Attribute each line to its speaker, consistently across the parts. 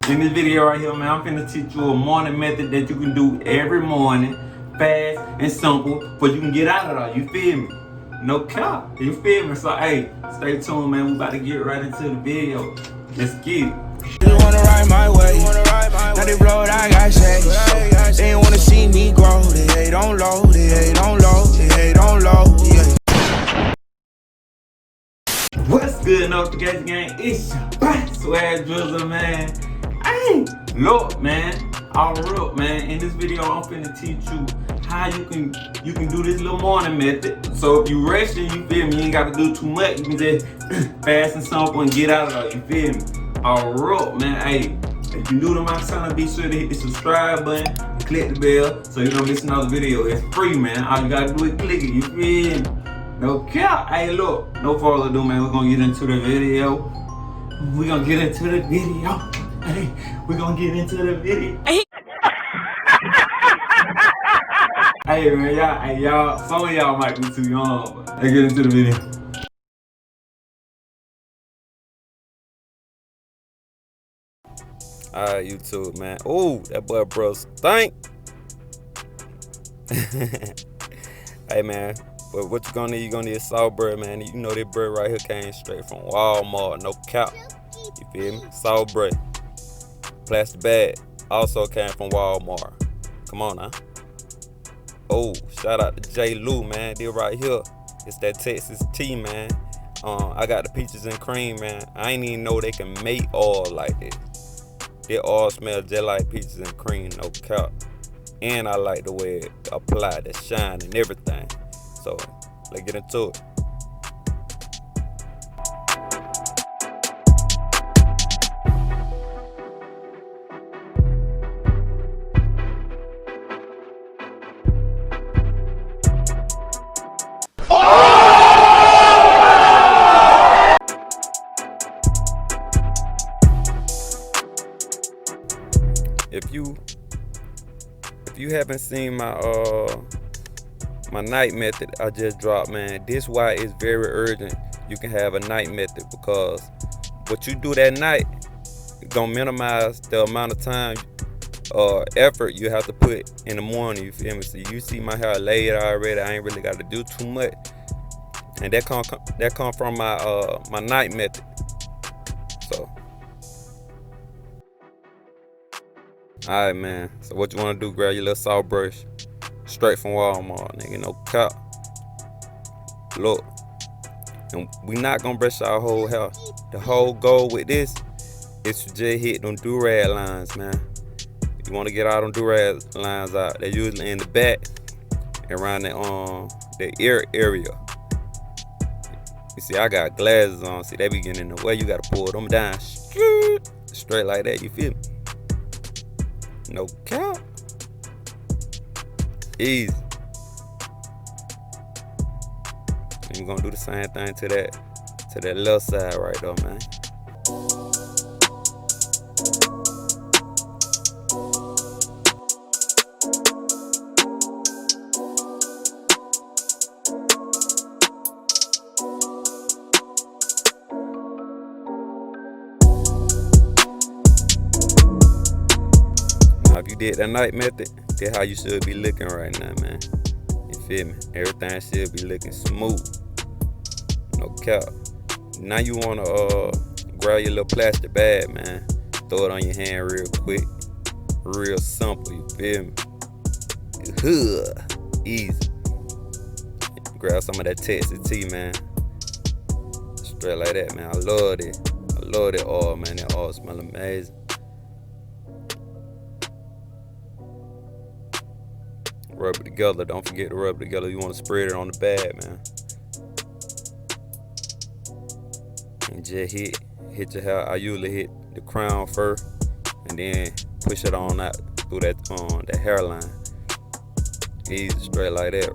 Speaker 1: In this video right here, man, I'm finna teach you a morning method that you can do every morning, fast and simple, but you can get out of there, you feel me? No cap, you feel me? So hey, stay tuned, man, we about to get right into the video. Let's get it.
Speaker 2: Just wanna ride my way, now they blow it, I got shades. They ain't wanna see me grow, they hate on low, they hate on low, they hate on low, yeah.
Speaker 1: What's good, notification gang? It's your boy, SwaggDrizzle, man. Hey, look, man, all real, man. In this video, I'm finna teach you how you can do this little morning method. So if you rushing, you feel me? You ain't gotta do too much. You can just fast and simple and get out of it. You feel me? All real, man. Hey, if you new to my channel, be sure to hit the subscribe button, click the bell, so you don't miss another video. It's free, man. All you gotta do is click it. You feel me? No cap. Hey, look, no further ado, man. We're gonna get into the video. Hey, we're gonna get into the video. Hey, man, y'all, some of y'all might be too young, but let's get into the video.
Speaker 3: Alright, YouTube, man. Oh, that boy bro stink. Hey, man. But what you gonna need? You gonna need a salt bread, man. You know this bread right here came straight from Walmart, no cap. You feel me? Salt bread. Plastic bag. Also came from Walmart. Come on now. Oh, shout out to J. Lou, man. This right here. It's that Texas tea, man. I got the peaches and cream, man. I ain't even know they can make oil like this. It all smells just like peaches and cream, no cap. And I like the way it applied, the shine and everything. So, let's get into it. If you haven't seen my my night method I just dropped, man, this why it's very urgent you can have a night method, because what you do that night is gonna minimize the amount of time effort you have to put in the morning, you feel me? So you see my hair laid already, I ain't really got to do too much, and that come from my my night method. So alright, man, so what you want to do, grab your little salt brush straight from Walmart, nigga, no cap. Look, and we not gonna brush our whole hair. The whole goal with this is to just hit them do-rag lines, man. You want to get all them do-rag lines out. They're usually in the back, around the ear area. You see, I got glasses on, see, they be getting in the way. You gotta pull them down straight like that, you feel me? No cap. Easy. And you're gonna do the same thing to that left side right there, man. Now, if you did that night method, that's how you should be looking right now, man. You feel me? Everything should be looking smooth. No cap. Now you wanna grab your little plastic bag, man. Throw it on your hand real quick. Real simple, you feel me? Easy. Grab some of that Texas tea, man. Straight like that, man. I love it. I love that oil, man. That oil smell amazing. Rub it together. Don't forget to rub it together. You want to spread it on the bag, man. And just hit your hair. I usually hit the crown first, and then push it on out through that hairline. Easy, straight like that.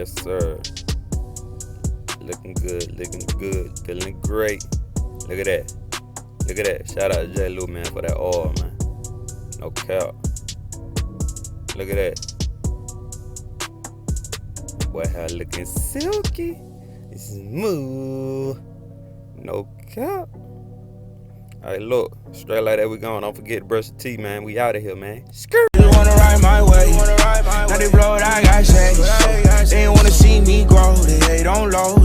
Speaker 3: Yes, sir. Looking good, feeling great. Look at that. Shout out to J. Lou, man, for that oil, man. No cap. Look at that. Boy, hair looking silky. Smooth. No cap. Alright, look. Straight like that, we gone. Don't forget to brush the teeth, man. We out of here, man. Skirt.
Speaker 2: Just wanna ride my way. Now they blow what I got shades. They ain't wanna see me grow. They hate on low.